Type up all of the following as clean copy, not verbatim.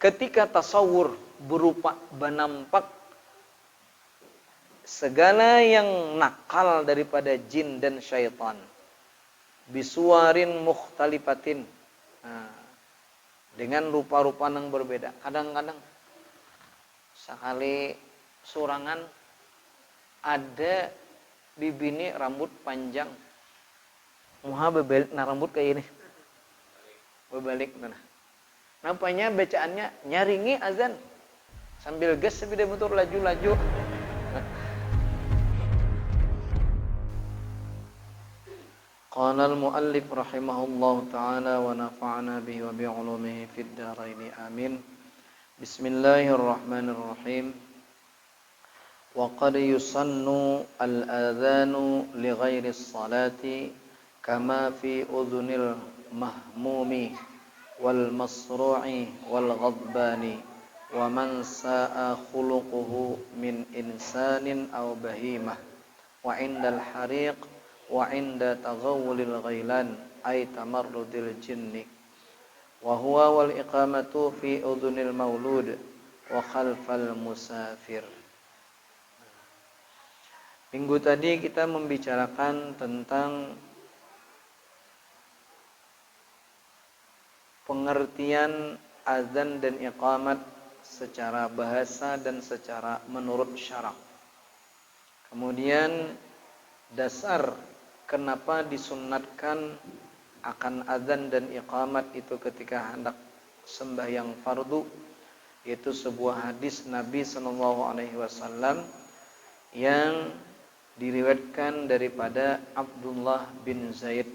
ketika tasawur berupa benampak segala yang nakal daripada jin dan syaitan bisuarin mukhtalifatin, dengan rupa-rupa yang berbeda. Kadang-kadang sekali surangan ada bibini rambut panjang, muha bebalik na rambut kayak ini, berbalik nah. Nampaknya bacaannya nyaringi azan sambil gas sepeda motor laju-laju. Qala al-muallif rahimahullahu ta'ala wa nafa'ana bihi wa bi'ulumihi fid dharain amin. Bismillahirrahmanirrahim. Wa qad yusannu al-adhanu li ghairi as-salati kama fi udhunil mahmumi wal masru'i wal ghadbani wa man sa'a khuluquhu min insanin aw bahimah wa 'indal hariq wa 'inda taghawulil ghailan ay tamarrudil jinni wa huwa wal iqamatu fi udhunil maulud wa khalfal musafir. Minggu tadi kita membicarakan tentang pengertian azan dan iqamat secara bahasa dan secara menurut syarak. Kemudian dasar kenapa disunnatkan akan azan dan iqamat itu ketika hendak sembahyang fardu, yaitu sebuah hadis Nabi SAW yang diriwayatkan daripada Abdullah bin Zaid.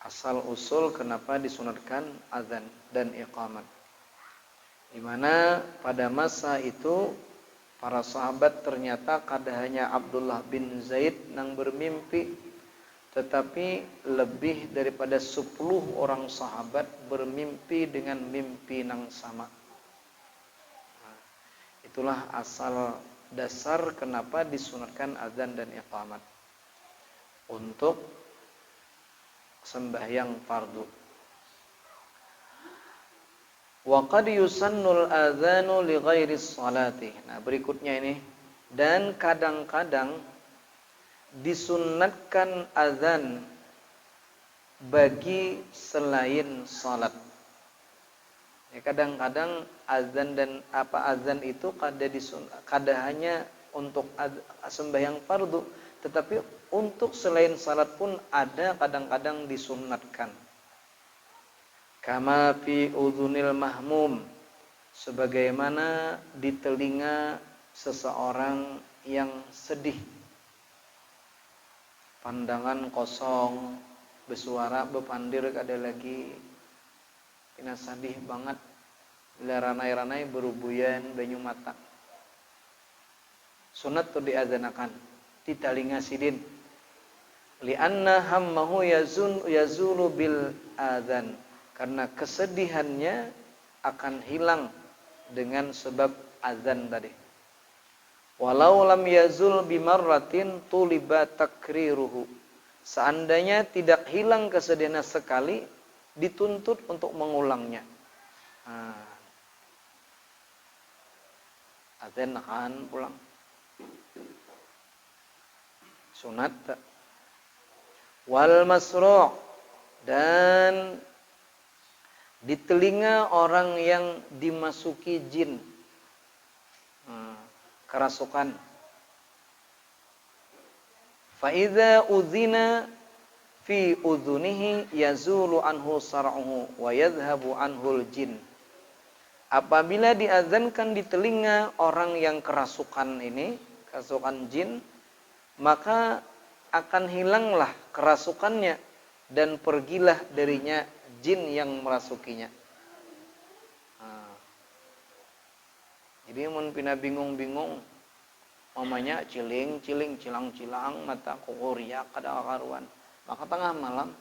Asal usul kenapa disunatkan azan dan iqamat, di mana pada masa itu para sahabat ternyata kada hanya Abdullah bin Zaid yang bermimpi, tetapi lebih daripada 10 orang sahabat bermimpi dengan mimpi yang sama. Itulah asal dasar kenapa disunatkan azan dan iqamat untuk sembahyang fardu. Wa qad yusannul adzanu li ghairi sholati. Nah, berikutnya ini, dan kadang-kadang disunnatkan azan bagi selain salat. Ya, kadang-kadang azan dan azan itu kada hanya untuk sembahyang fardu, tetapi untuk selain salat pun ada kadang-kadang disunnatkan. Kama fi udhunil mahmum, sebagaimana di telinga seseorang yang sedih, pandangan kosong, bersuara bepandir kada lagi, kena sedih banget, ranai-ranai berubuyan banyu mata. Sunat tu diazanakan di telinga sidin. Lianna hammahu yazulu bil adzan, karena kesedihannya akan hilang dengan sebab azan tadi. Walau lam yazul bimarratin tuliba takriruhu, seandainya tidak hilang kesedihannya sekali, dituntut untuk mengulangnya. Azan akan pulang sunat. Wal masru', dan di telinga orang yang dimasuki jin, kerasukan. Fa idza udzina fi udhunihi yazulu anhu sar'uhu wa yadhhabu anhul jin. Apabila diazankan di telinga orang yang kerasukan ini, kerasukan jin, maka akan hilanglah kerasukannya dan pergilah darinya jin yang merasukinya. Jadi mun pina bingung-bingung, mamanya ciling-ciling, cilang-cilang, mata kokoriak kada karuan, maka tengah malam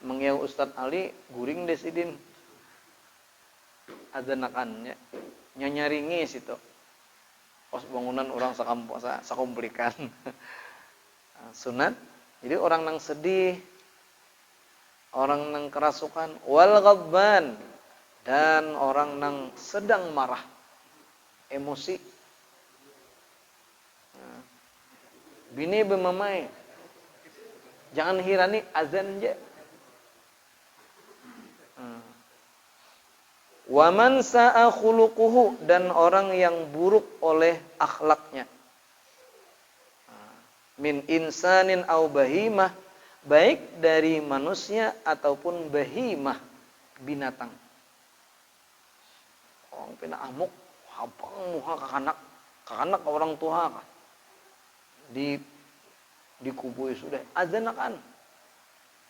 mengiau Ustadz Ali guring desidin adzanakannya nyanyaringi situ. Pos bangunan orang sakomplikan. Sunat. Jadi orang yang sedih, orang nang kerasukan, wal ghadban, dan orang nang sedang marah, emosi. Bini bemamai, jangan hirani azan je. Wa man sa'a khuluquhu, dan orang yang buruk oleh akhlaknya. Min insanin au bahimah, baik dari manusia ataupun bahimah, binatang. Orang pina amuk, habang muha kakanak orang tua kah. Dikubui sudah azan kan.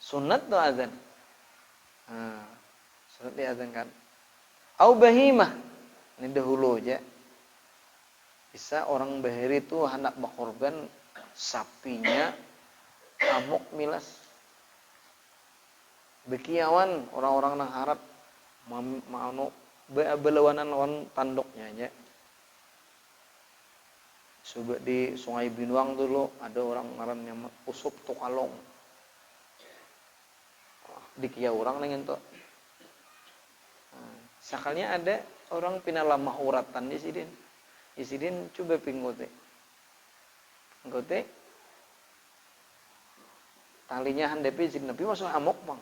Sunat tuh azan. Sunat diazankan. Au bahimah, ini dahulu aja. Bisa orang bahiri itu hendak berkorban sapinya amuk milas. Bekiawan orang-orang nang harap mau belawanan lawan tanduknya aja. Coba di Sungai Binuang dulu ada orang ngarannya Usup Tukalong. Di kia orang dengan tuh. Sakalnya ada orang pinalamah uratan di sidin. Di sidin coba pinggote. Pinggote talinya handepi sidin tapi masuk amok bang.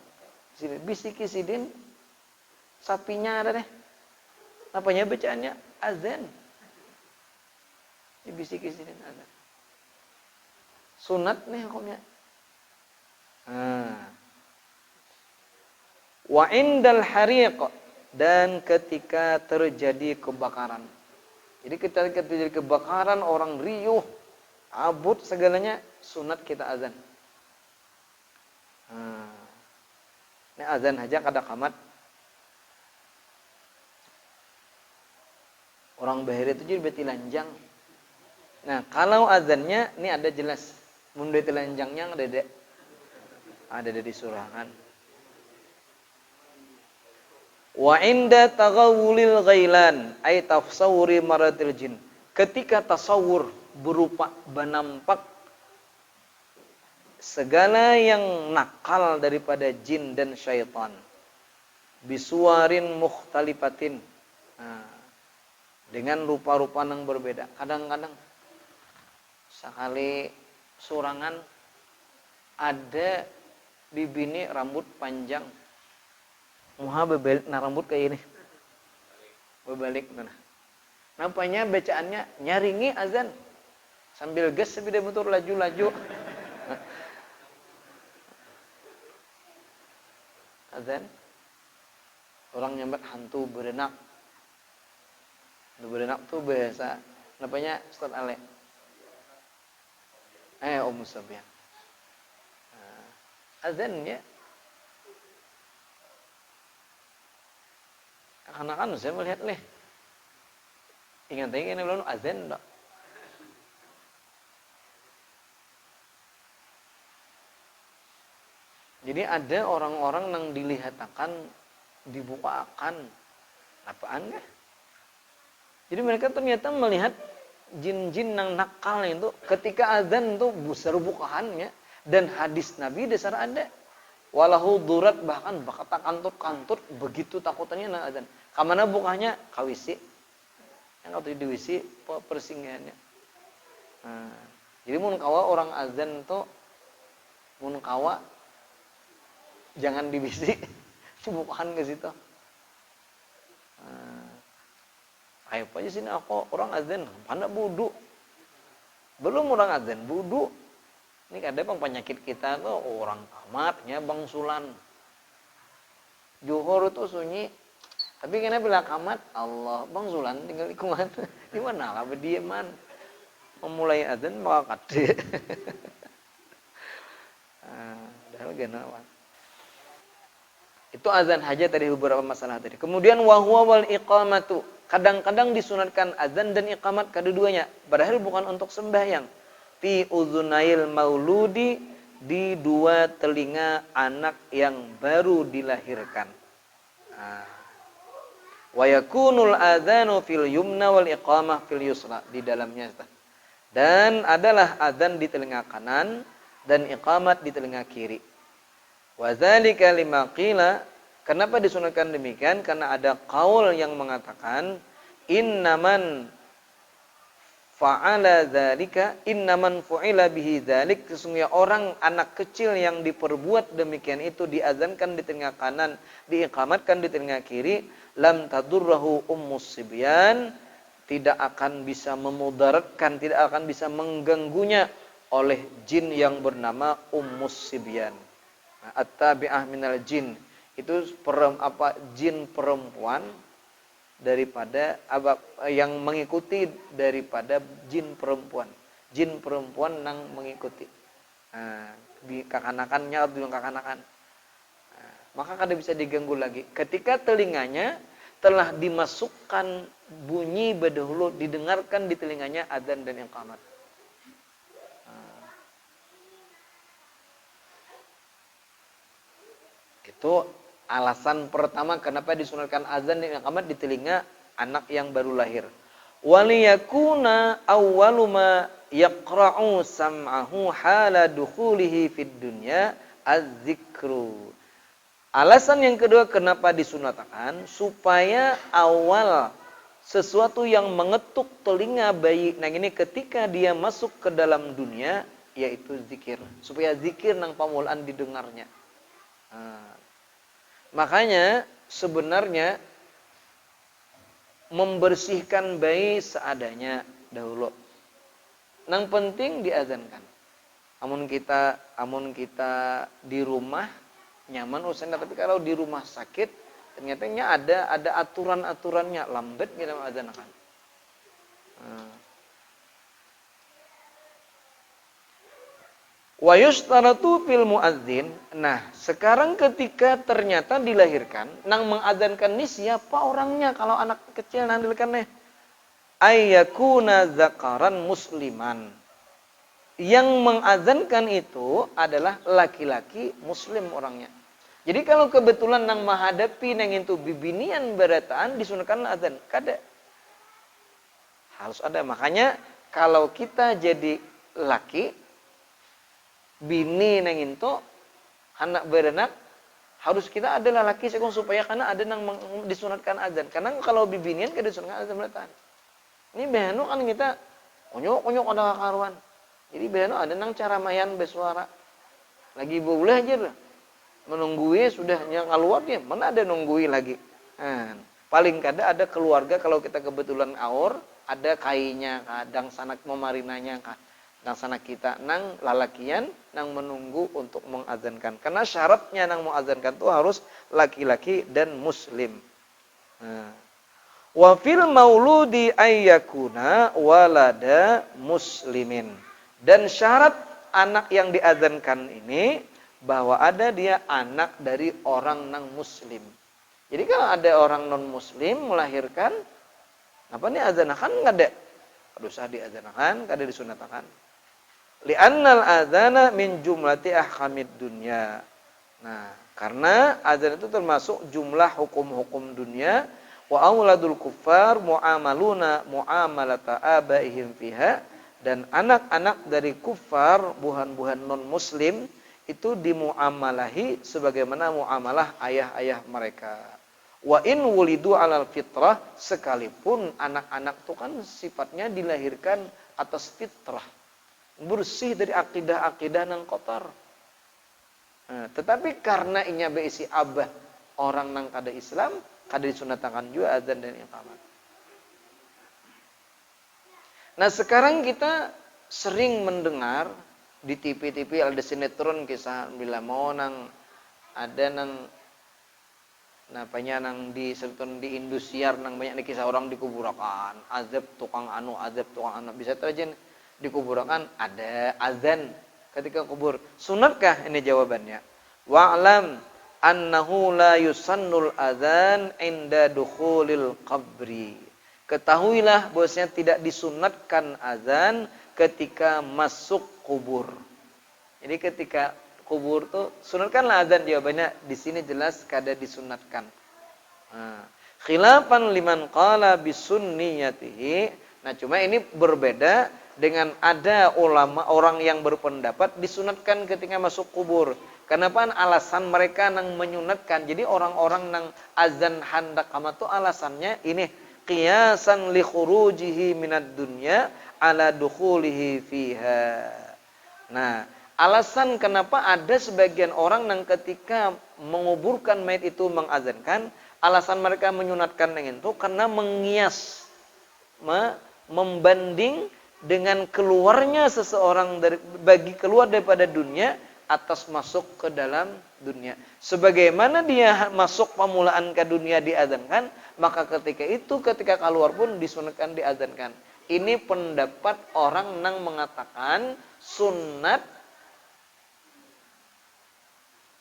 Sidin bisiki sidin sapinya ada deh. Apanya bacaannya azan. Dibisiki sidin azan. Sunat nih hukumnya. Wa indal hariq, dan ketika terjadi kebakaran. Jadi ketika terjadi kebakaran, orang riuh, abut segalanya, sunat kita azan. Ini azan aja kada kamat. Orang bahiri itu jadi beti lanjang. Nah, kalau azannya ini ada jelas. Mun beti lanjangnya ada di surah kan. Wa inda taghawulil ghailan ay tafsawuri maratil jin. Ketika tasawur berupa benampak segala yang nakal daripada jin dan syaitan. Bisuwarin mukhtalifatin. Dengan rupa-rupa yang berbeda. Kadang-kadang sekali surangan ada bibini rambut panjang. Muha berbalik nah rambut kayak ini. Berbalik nah. Nampaknya bacaannya nyaringi azan. Sambil gas sepeda motor laju-laju. Azan. Orang nyambat hantu berenak. Berenak tuh bahasa. Nampaknya Ustaz Ale. Om Musabian. Azan ya. Anak-anak saya melihat nih. Ingat ini belum azan tak? Jadi ada orang-orang yang dilihatakan, dibukakan. Apaan kah? Jadi mereka ternyata melihat jin-jin yang nakal itu ketika azan itu besar bukaannya, dan hadis Nabi dasar ada. Walahu durat, bahkan bakata kantut begitu takutannya na azan. Kamana bukanya kawisi. Yang kalau diwisi persinggahannya. Jadi mun kawa orang azan tuh mun kawa jangan dibisi, dibukakan ke situ. Ayo aja sini aku orang azan, mana budu. Belum orang azan, budu. Ini kadang penyakit kita tuh orang tamatnya bangsulan. Johor itu sunyi. Tapi kena bila kamat, Allah bangsulan tinggal di kumat. Di mana lah berdieman. Memulai azan maka kade. Padahal genawan. Itu azan saja tadi beberapa masalah tadi. Kemudian wahwa wal iqamatu. Kadang-kadang disunatkan azan dan iqamat kedua-duanya. Padahal bukan untuk sembahyang. Fi uzunail mauludi, di dua telinga anak yang baru dilahirkan. Wa yakunul adzanu fil yumna wal iqamah fil yusra, di dalamnya. Dan adalah azan di telinga kanan dan iqamat di telinga kiri. Wa dzalika lima qila, kenapa disunatkan demikian? Karena ada qaul yang mengatakan innaman fa'ala dzalika, innaman fu'ila bihi dzalik, sesungguhnya orang anak kecil yang diperbuat demikian itu, diazankan di telinga kanan, diiqamatkan di telinga kiri, lam tadurrahu ummus sibyan, tidak akan bisa memudaratkan, tidak akan bisa mengganggunya oleh jin yang bernama ummus sibyan. Nah, at-tabi'ah minal jin, itu jin perempuan daripada yang mengikuti daripada jin perempuan. Jin perempuan nang mengikuti. Nah, kakanakannya atau kakanakan. Nah, maka kada bisa diganggu lagi. Ketika telinganya telah dimasukkan bunyi berdahulu, didengarkan di telinganya adzan dan iqamat. Nah, itu alasan pertama kenapa disunatkan azan dan iqamat di telinga anak yang baru lahir. Waliyakuna awwalu ma yaqra'u sam'ahu hala dukhulihi fid dunya az-zikru. Alasan yang kedua kenapa disunatkan, supaya awal sesuatu yang mengetuk telinga bayi nang ini ketika dia masuk ke dalam dunia, yaitu zikir. Supaya zikir nang pamulaan didengarnya. Makanya sebenarnya membersihkan bayi seadanya dahulu. Nang penting diazankan. Amun kita di rumah nyaman urusannya, tapi kalau di rumah sakit ternyata ada aturan-aturannya, lambat kita azankan. Wa yushtaratu fil muadzin. Nah, sekarang ketika ternyata dilahirkan, nang mengadzankan ini siapa orangnya kalau anak kecil nang dilahirkan nih? Ayyakuna zakaran musliman. Yang mengadzankan itu adalah laki-laki muslim orangnya. Jadi kalau kebetulan nang menghadapi nang itu bibinian berataan disunahkan adzan, kada. Harus ada. Makanya kalau kita jadi laki, bini nang itu anak beranak, harus kita adalah laki sekong supaya karena ada nang disunatkan azan. Karena kalau bibinian kada disunatkan azan beratan. Ini behano kan kita konyok ada karuan. Jadi behano ada nang cara mayan bersuara. Lagi boleh aja lah. Menunggui sudah yang keluar dia, mana ada nunggui lagi. Nah, paling kada ada keluarga kalau kita kebetulan aur, ada kainya kadang sanak memarinanya kah. Nang sana kita nang lalakian nang menunggu untuk mengazankan. Karena syaratnya nang mengazankan itu harus laki-laki dan muslim. Wa fil mauludi ayyakuna walada muslimin. Dan syarat anak yang diazankan ini bahwa ada dia anak dari orang nang muslim. Jadi kalau ada orang non muslim melahirkan, apa nih azanakan enggak ada? Harus diazanakan, kada disunatakan. Li'annal adzana min jumlati ahkamid dunya. Nah, karena azan itu termasuk jumlah hukum-hukum dunia. Wa auladul kuffar mu'amaluna mu'amalata abaihim fiha. Dan anak-anak dari kufar, buhan-buhan non-muslim, itu dimuamalahi sebagaimana muamalah ayah-ayah mereka. Wa in wulidu alal fitrah, sekalipun anak-anak itu kan sifatnya dilahirkan atas fitrah. Bersih dari akidah-akidah nang kotor. Nah, tetapi karena inya beisi abah orang nang kada Islam, kada disunatakan juga azan dan iqamat. Nah, sekarang kita sering mendengar di TV-TV ada sinetron kisah bila mau nang ada nang napanya nang di sinetron di Indosiar nang banyak kisah orang dikuburakan, azab tukang anu bisa terjadi dikuburakan ada azan ketika kubur. Sunatkah? Ini jawabannya. Wa'lam annahu la yusannul azan inda dukhulil qabri. Ketahuilah bahwasanya tidak disunatkan azan ketika masuk kubur. Jadi ketika kubur tuh sunatkanlah azan, jawabannya di sini jelas kada disunatkan. Khilafan liman qala bisunniyatihi. Nah, cuma ini berbeda dengan ada ulama orang yang berpendapat disunatkan ketika masuk kubur. Kenapa alasan mereka nang menyunatkan? Jadi orang-orang nang azan hendak qamat itu alasannya ini qiyasan li khurujihi minad dunya ala dukhulihi fiha. Nah, alasan kenapa ada sebagian orang yang ketika menguburkan mayat itu mengazankan, alasan mereka menyunatkan dengan itu karena mengias, membanding dengan keluarnya seseorang bagi keluar daripada dunia atas masuk ke dalam dunia. Sebagaimana dia masuk permulaan ke dunia diazankan, maka ketika keluar pun disunatkan diazankan. Ini pendapat orang yang mengatakan sunat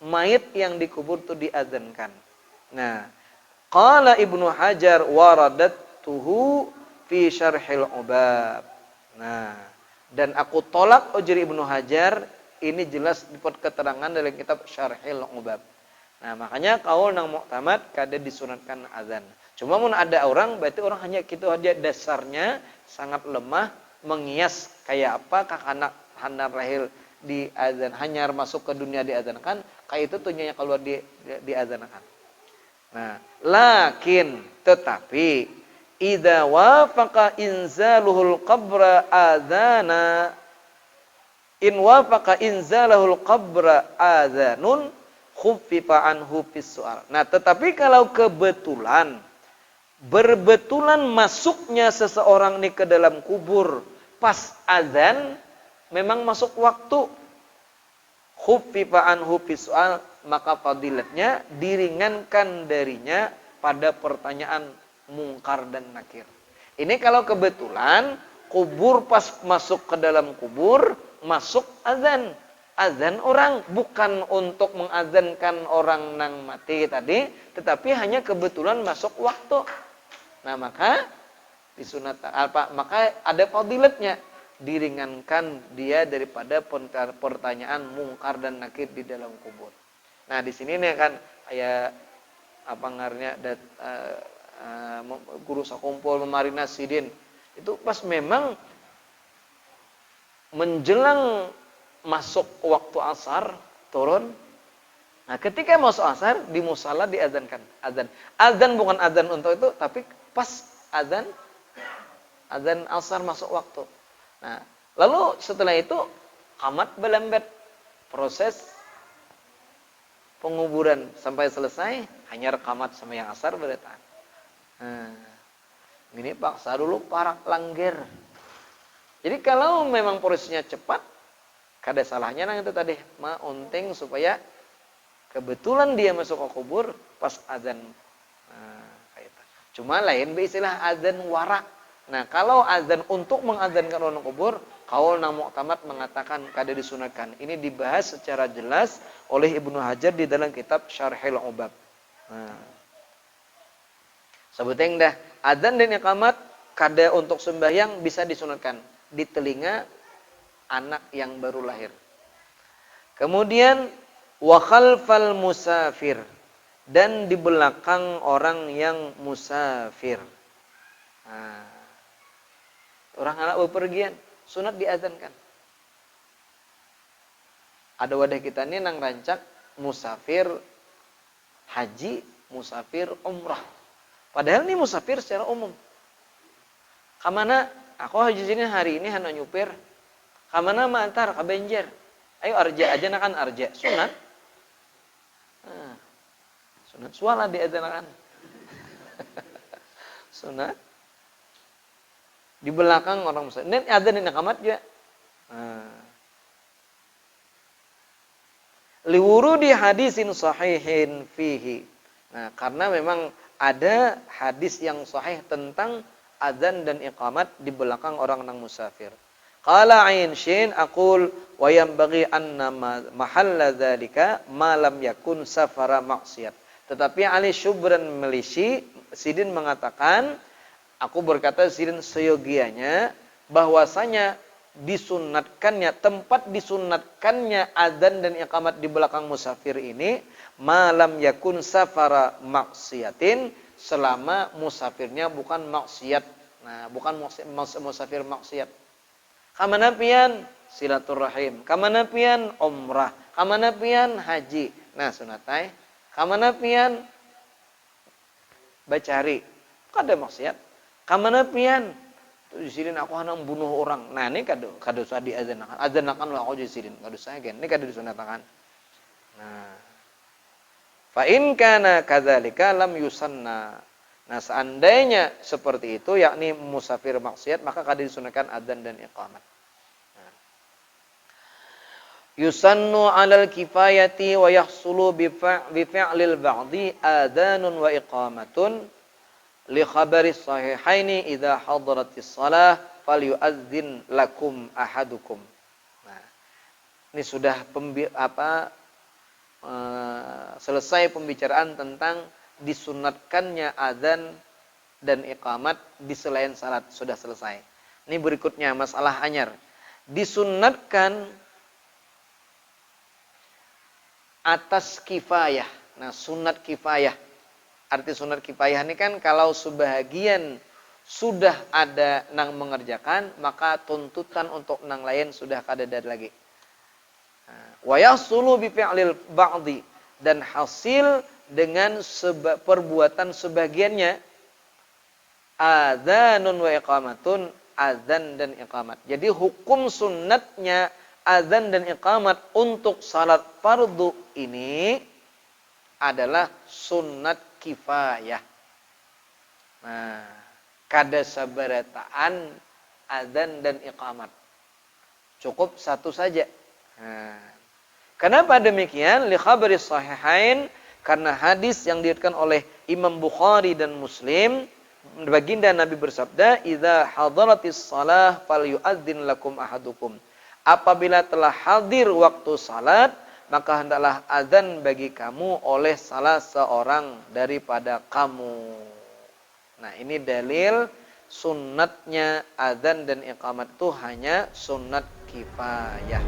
mayit yang dikubur itu diazankan. Nah, qala Ibnu Hajar waradatuhu fi syarhil ubab. Nah, dan aku tolak ujar Ibnu Hajar, ini jelas di keterangan dalam kitab Syarhil Ubab. Nah, makanya kaul nang muktamad kada disunatkan azan. Cuma mun ada orang, berarti orang hanya gitu aja dasarnya sangat lemah mengias kayak apa anak handar lahir di azan, hanya masuk ke dunia diazankan, kayak itu tujuannya keluar diazankan. Nah, lakin tetapi idza wafaqa inzaluhul qabra adzana in wafaqa inzalahul qabra adzanun khuffifa anhu fis su'al. Nah, tetapi kalau berbetulan masuknya seseorang ini ke dalam kubur pas azan, memang masuk waktu, khuffifa anhu fis su'al, maka fadilatnya diringankan darinya pada pertanyaan mungkar dan nakir. Ini kalau kebetulan kubur pas masuk ke dalam kubur masuk azan. Azan orang bukan untuk mengazankan orang nang mati tadi, tetapi hanya kebetulan masuk waktu. Nah, maka disunat maka ada fadilatnya, diringankan dia daripada pertanyaan mungkar dan nakir di dalam kubur. Nah, di sini nih kan kayak apa ngarnya guru sakumpul memarina sidin. Itu pas memang menjelang masuk waktu asar turun. Nah, ketika masuk asar di musala diazankan. Azan bukan azan untuk itu, tapi pas azan asar masuk waktu. Nah, lalu setelah itu qamat belambat, proses penguburan sampai selesai hanya qamat sama yang asar berdatang. Nah, ini paksa dulu para langgar. Jadi kalau memang prosesnya cepat, kada salahnya nang itu tadi, unting supaya kebetulan dia masuk ke kubur pas azan. Nah, kayak itu. Cuma lain istilah azan wara. Nah, kalau azan untuk mengazankan orang kubur, kaul nang muktamad mengatakan kada disunatkan. Ini dibahas secara jelas oleh Ibnu Hajar di dalam kitab Syarhil Ubab. Nah, sebutin dah, azan dan iqamat kada untuk sembahyang bisa disunatkan di telinga anak yang baru lahir. Kemudian wa khalfal musafir, dan di belakang orang yang musafir. Nah, orang anak bepergian sunat diazankan. Ada wadah kita ini nang rancak musafir haji, musafir umrah. Padahal ini musafir secara umum. Kamana aku haji sini hari ini hanya nyupir. Kamana mantar ke Banjar. Ayo arja aja nakan arja. Sunat. Nah, sunat suala diazankan. Sunat. Di belakang orang musafir. Ini adzan ini kamat juga. Nah. Liwurudi hadisin sahihin fihi. Nah, karena memang ada hadis yang sahih tentang adzan dan iqamat di belakang orang nang musafir. Qala ain shin aqul wa yanbaghi anna mahalla dzalika ma lam yakun safara maksiat. Tetapi Ali Syubran Melisi Sidin mengatakan, aku berkata Sidin seyogianya bahwasanya disunatkannya, tempat disunatkannya adzan dan iqamat di belakang musafir ini malam yakun safara maksiatin, selama musafirnya bukan maksiat. Nah, bukan musafir maksiat. Kamana pian silaturahim. Kamanapian umrah, kamanapian haji. Nah, sunatai. Kamanapian bacari. Kada maksiat. Kamanapian jisirin aku hendak bunuh orang. Nah, ini kado usah diazanakan. Azanakan wa aku jisirin. Kado usah gen. Ini kado disunatakan. Nah, fa in kana kadzalika lam yusanna. Nah, seandainya seperti itu, yakni musafir maksiat, maka kada disunahkan adzan dan iqamat. Nah. Yusannu 'alal kifayati wa yahsulu bi fi'lil ba'di adzanun wa iqamatun li khabari sahihaini idza hadaratis shalah falyu'adzin lakum ahadukum. Nah, ini sudah selesai pembicaraan tentang disunatkannya adzan dan iqamat di selain salat, sudah selesai. Ini berikutnya masalah anyar. Disunatkan atas kifayah. Nah, sunat kifayah. Arti sunat kifayah ini kan kalau sebahagian sudah ada nang mengerjakan, maka tuntutan untuk nang lain sudah kada ada lagi. Wa yahsulu bi fi'lil ba'di, dan hasil dengan perbuatan sebagiannya adzanun wa iqamatun, adzan dan iqamat. Jadi hukum sunnatnya adzan dan iqamat untuk salat fardu ini adalah sunnat kifayah. Nah, kada sabarataan adzan dan iqamat. Cukup satu saja. Nah, kenapa demikian? Li khabari sahihain, karena hadis yang diriwayatkan oleh Imam Bukhari dan Muslim, baginda Nabi bersabda, "Idza hadaratis shalah falyu'adzin lakum ahadukum." Apabila telah hadir waktu salat, maka hendaklah azan bagi kamu oleh salah seorang daripada kamu. Nah, ini dalil sunnatnya azan dan iqamat itu hanya sunnat kifayah.